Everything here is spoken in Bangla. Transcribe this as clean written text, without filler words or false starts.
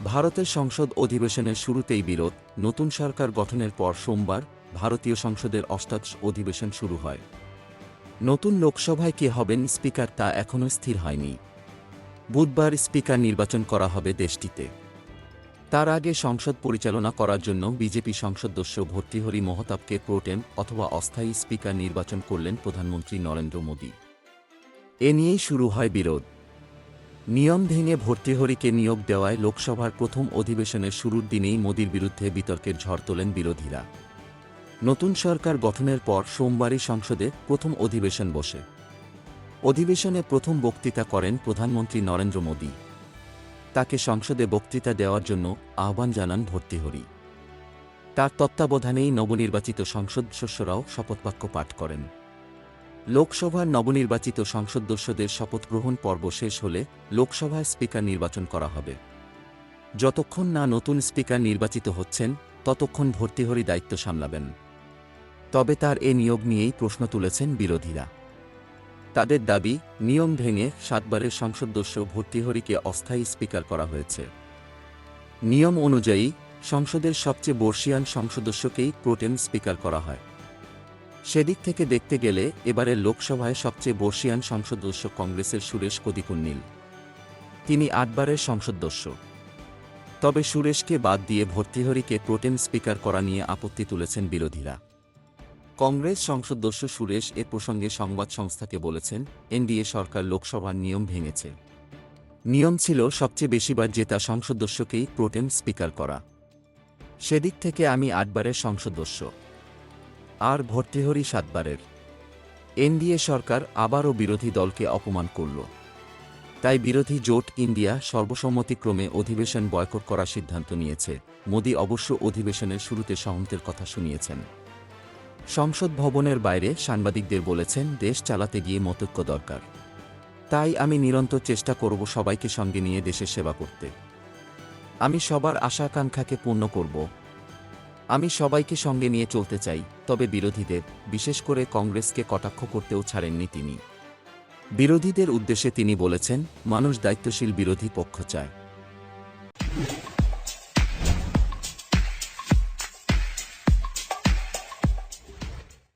ভারতের সংসদ অধিবেশনের শুরুতেই বিরোধ। নতুন সরকার গঠনের পর সোমবার ভারতীয় সংসদের অষ্টাদশ অধিবেশন শুরু হয়। নতুন লোকসভায় কে হবেন স্পিকার তা এখনও স্থির হয়নি। বুধবার স্পিকার নির্বাচন করা হবে দেশটিতে। তার আগে সংসদ পরিচালনা করার জন্য বিজেপি সংসদস্য ভর্তৃহরি মহতাবকে প্রোটেম অথবা অস্থায়ী স্পিকার নির্বাচন করলেন প্রধানমন্ত্রী নরেন্দ্র মোদী। এ নিয়েই শুরু হয় বিরোধ। নিয়ম ভেঙে ভর্তৃহরিকে নিয়োগ দেওয়ায় লোকসভার প্রথম অধিবেশনের শুরুর দিনেই মোদির বিরুদ্ধে বিতর্কের ঝড় তোলেন বিরোধীরা। নতুন সরকার গঠনের পর সোমবারই সংসদে প্রথম অধিবেশন বসে। অধিবেশনে প্রথম বক্তৃতা করেন প্রধানমন্ত্রী নরেন্দ্র মোদী। তাকে সংসদে বক্তৃতা দেওয়ার জন্য আহ্বান জানান ভর্তৃহরি। তার তত্ত্বাবধানেই নবনির্বাচিত সংসদ সদস্যরাও শপথবাক্য পাঠ করেন। লোকসভার নবনির্বাচিত সংসদসদস্যদের শপথগ্রহণ পর্ব শেষ হলে লোকসভায় স্পিকার নির্বাচন করা হবে। যতক্ষণ না নতুন স্পিকার নির্বাচিত হচ্ছেন ততক্ষণ ভর্তৃহরি দায়িত্ব সামলাবেন। তবে তার এ নিয়োগ নিয়েই প্রশ্ন তুলেছেন বিরোধীরা। তাদের দাবি, নিয়ম ভেঙে 7 বারের সংসদসদস্য ভর্তৃহরিকে অস্থায়ী স্পিকার করা হয়েছে। নিয়ম অনুযায়ী সংসদের সবচেয়ে বর্ষীয়ান সংসদসদস্যকেই প্রোটেম স্পিকার করা হয়। সেদিক থেকে দেখতে গেলে এবারের লোকসভায় সবচেয়ে বর্ষীয়ান সংসদসদস্য কংগ্রেসের সুরেশ কদিকুন্নিল। তিনি 8 বারের সংসদসদস্য। তবে সুরেশকে বাদ দিয়ে ভর্তৃহরিকে প্রোটেম স্পিকার করা নিয়ে আপত্তি তুলেছেন বিরোধীরা। কংগ্রেস সংসদসদস্য সুরেশ এ প্রসঙ্গে সংবাদ সংস্থাকে বলেছেন, এনডিএ সরকার লোকসভার নিয়ম ভেঙেছে। নিয়ম ছিল সবচেয়ে বেশিবার জেতা সংসদসদস্যকেই প্রোটেম স্পিকার করা। সেদিক থেকে আমি 8 বারের সংসদসদস্য, আর ভর্তৃহরি 7 বারের। এনডিএ সরকার আবারও বিরোধী দলকে অপমান করল। তাই বিরোধী জোট ইন্ডিয়া সর্বসম্মতিক্রমে অধিবেশন বয়কট করার সিদ্ধান্ত নিয়েছে। মোদি অবশ্য অধিবেশনের শুরুতে সহমতের কথা শুনিয়েছেন। সংসদ ভবনের বাইরে সাংবাদিকদের বলেছেন, দেশ চালাতে গিয়ে মতৈক্য দরকার। তাই আমি নিরন্তর চেষ্টা করব সবাইকে সঙ্গে নিয়ে দেশের সেবা করতে। আমি সবার আশা আকাঙ্ক্ষাকে পূর্ণ করব। আমি সবাইকে সঙ্গে নিয়ে চলতে চাই। তবে বিরোধীদের, বিশেষ করে কংগ্রেসকে কটাক্ষ করতেও ছাড়েননি তিনি। বিরোধীদের উদ্দেশ্যে তিনি বলেছেন, মানুষ দায়িত্বশীল বিরোধী পক্ষ চায়।